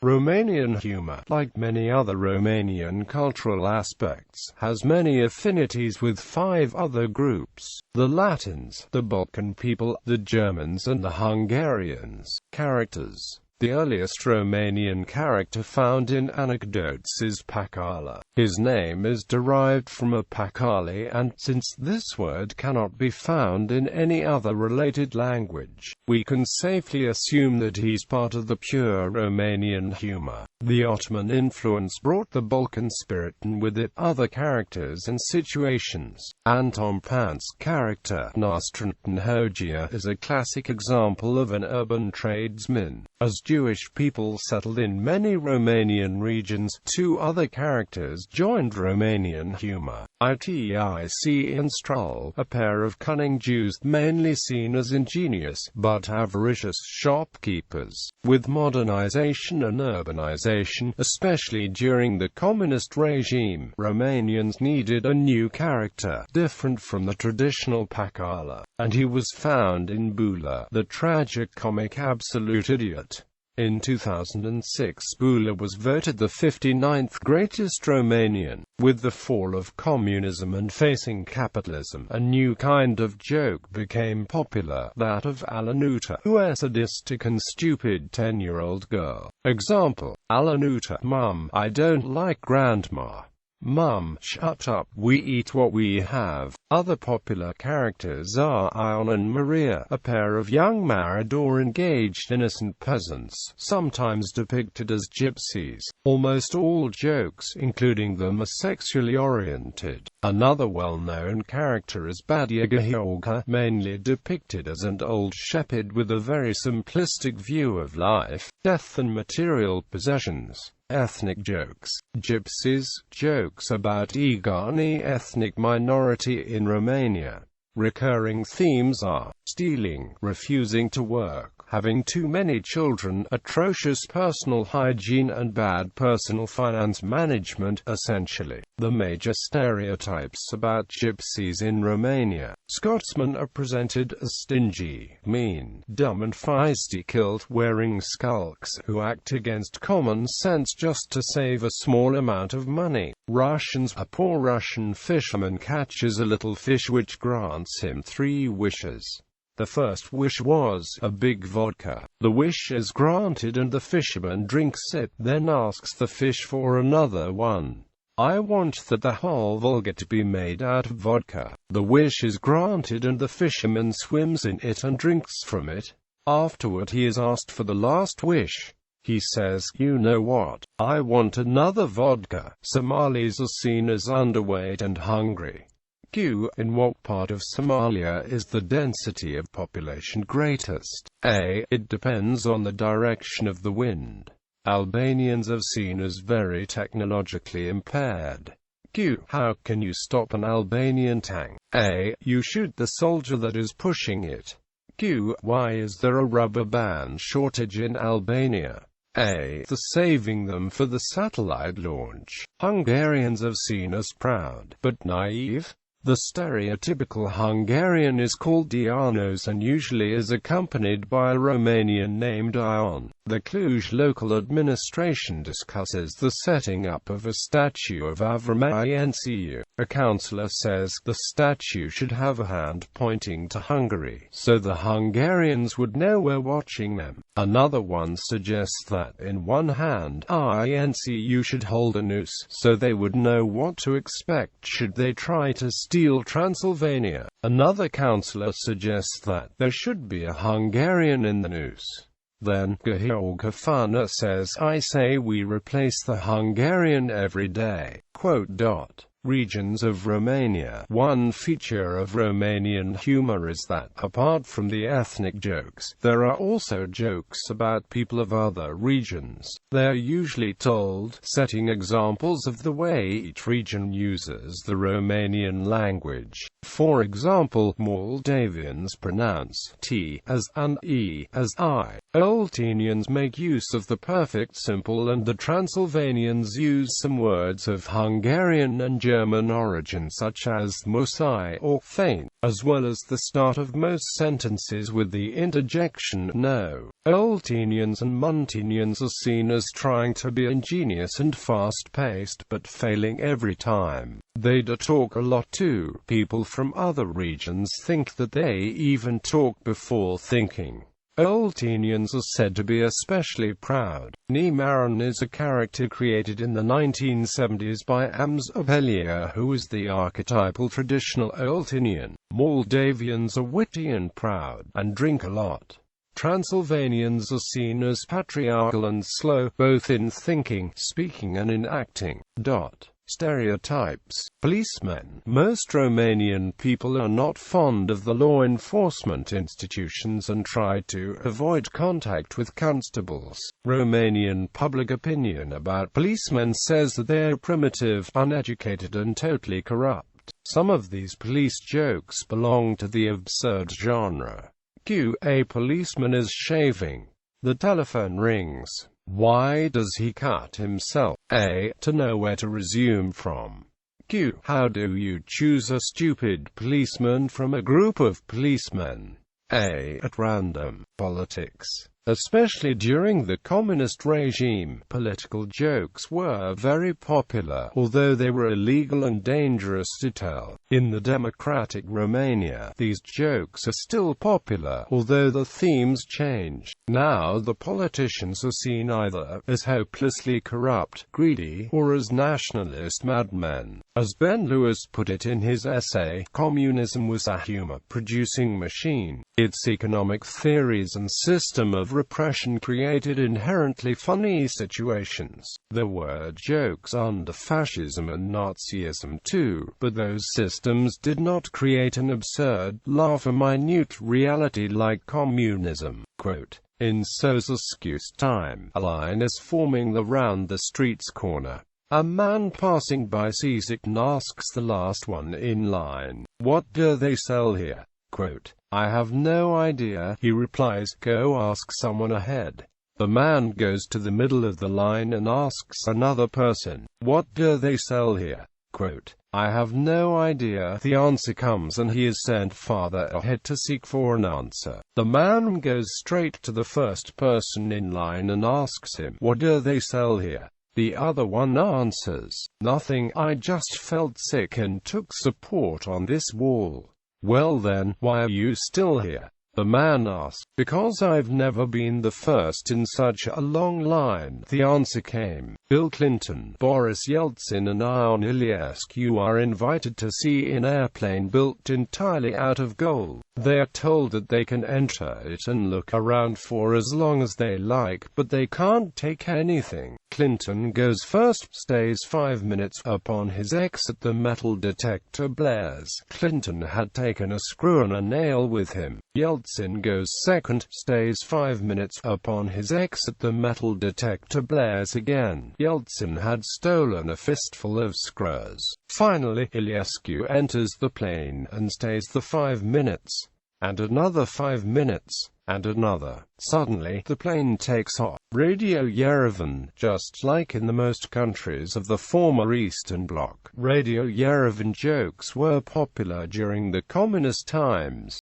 Romanian humour, like many other Romanian cultural aspects, has many affinities with 5 other groups: the Latins, the Balkan people, the Germans and the Hungarians. Characters. The earliest Romanian character found in anecdotes is Pacala. His name is derived from a Pacali, and, since this word cannot be found in any other related language, we can safely assume that he's part of the pure Romanian humour. The Ottoman influence brought the Balkan spirit, and with it other characters and situations. Anton Pan's character, Nostrantan Hogia, is a classic example of an urban tradesman. As Jewish people settled in many Romanian regions, 2 other characters joined Romanian humour. Itic and Strul, a pair of cunning Jews, mainly seen as ingenious, but avaricious shopkeepers. With modernization and urbanization, especially during the communist regime, Romanians needed a new character, different from the traditional Pacala, and he was found in Bula, the tragic-comic absolute idiot. In 2006, Bula was voted the 59th greatest Romanian. With the fall of communism and facing capitalism, a new kind of joke became popular, that of Alanuta, who a sadistic and stupid 10-year-old girl. Example: Alanuta, Mum, I don't like Grandma. Mum, shut up, we eat what we have. Other popular characters are Ion and Maria, a pair of young married or engaged innocent peasants, sometimes depicted as gypsies. Almost all jokes, including them, are sexually oriented. Another well-known character is Badia Gheorghe, mainly depicted as an old shepherd with a very simplistic view of life, death and material possessions. Ethnic jokes. Gypsies, jokes about Igani, ethnic minority in Romania. Recurring themes are stealing, refusing to work, having too many children, atrocious personal hygiene and bad personal finance management. Essentially, the major stereotypes about gypsies in Romania. Scotsmen are presented as stingy, mean, dumb and feisty, kilt-wearing skulks, who act against common sense just to save a small amount of money. Russians. A poor Russian fisherman catches a little fish which grants him 3 wishes. The first wish was a big vodka. The wish is granted and the fisherman drinks it, then asks the fish for another one. I want the whole Volga to be made out of vodka. The wish is granted and the fisherman swims in it and drinks from it. Afterward he is asked for the last wish. He says, you know what, I want another vodka. Somalis are seen as underweight and hungry. Q. In what part of Somalia is the density of population greatest? A. It depends on the direction of the wind. Albanians are seen as very technologically impaired. Q. How can you stop an Albanian tank? A. You shoot the soldier that is pushing it. Q. Why is there a rubber band shortage in Albania? A. The saving them for the satellite launch. Hungarians are seen as proud, but naive. The stereotypical Hungarian is called Dianos and usually is accompanied by a Romanian named Ion. The Cluj local administration discusses the setting up of a statue of Avram Iancu. A councillor says the statue should have a hand pointing to Hungary, so the Hungarians would know we're watching them. Another one suggests that in one hand Iancu should hold a noose, so they would know what to expect should they try to steal Transylvania. Another councillor suggests that there should be a Hungarian in the noose. Then, Gheorghe Fana says, I say we replace the Hungarian every day. Regions of Romania. One feature of Romanian humor is that, apart from the ethnic jokes, there are also jokes about people of other regions. They are usually told, setting examples of the way each region uses the Romanian language. For example, Moldavians pronounce t as and e as I. Oltenians make use of the perfect simple and the Transylvanians use some words of Hungarian and German origin such as Musai or fein, as well as the start of most sentences with the interjection no. Oltenians and Muntenians are seen as trying to be ingenious and fast-paced, but failing every time. They do talk a lot too. People from other regions think that they even talk before thinking. Oltenians are said to be especially proud. Nimaran is a character created in the 1970s by Ams Apelia, who is the archetypal traditional Oltenian. Moldavians are witty and proud, and drink a lot. Transylvanians are seen as patriarchal and slow, both in thinking, speaking and in acting. Stereotypes. Policemen. Most Romanian people are not fond of the law enforcement institutions and try to avoid contact with constables. Romanian public opinion about policemen says that they are primitive, uneducated and totally corrupt. Some of these police jokes belong to the absurd genre. Q. A policeman is shaving. The telephone rings. Why does he cut himself? A. To know where to resume from. Q. How do you choose a stupid policeman from a group of policemen? A. At random. Politics. Especially during the communist regime, political jokes were very popular, although they were illegal and dangerous to tell. In the democratic Romania, these jokes are still popular, although the themes change. Now the politicians are seen either as hopelessly corrupt, greedy, or as nationalist madmen. As Ben Lewis put it in his essay, communism was a humor-producing machine. Its economic theories and system of repression created inherently funny situations. There were jokes under fascism and Nazism too, but those systems did not create an absurd, laugh-a-minute reality like communism. Quote, in Ceausescu's time, a line is forming round the street's corner. A man passing by sees it and asks the last one in line, "What do they sell here?" Quote, "I have no idea," he replies, "go ask someone ahead." The man goes to the middle of the line and asks another person, "What do they sell here?" Quote, "I have no idea." The answer comes and he is sent farther ahead to seek for an answer. The man goes straight to the first person in line and asks him, "What do they sell here?" The other one answers, "Nothing, I just felt sick and took support on this wall." "Well then, why are you still here?" The man asks, "Because I've never been the first in such a long line." The answer came, Bill Clinton, Boris Yeltsin and Ion Iliescu are invited to see an airplane built entirely out of gold. They are told that they can enter it and look around for as long as they like, but they can't take anything. Clinton goes first, stays 5 minutes. Upon his exit the metal detector blares. Clinton had taken a screw and a nail with him. Yeltsin goes second, stays 5 minutes. Upon his exit the metal detector blares again. Yeltsin had stolen a fistful of screws. Finally, Iliescu enters the plane and stays the 5 minutes. And another 5 minutes. And another. Suddenly, the plane takes off. Radio Yerevan. Just like in the most countries of the former Eastern Bloc, Radio Yerevan jokes were popular during the communist times.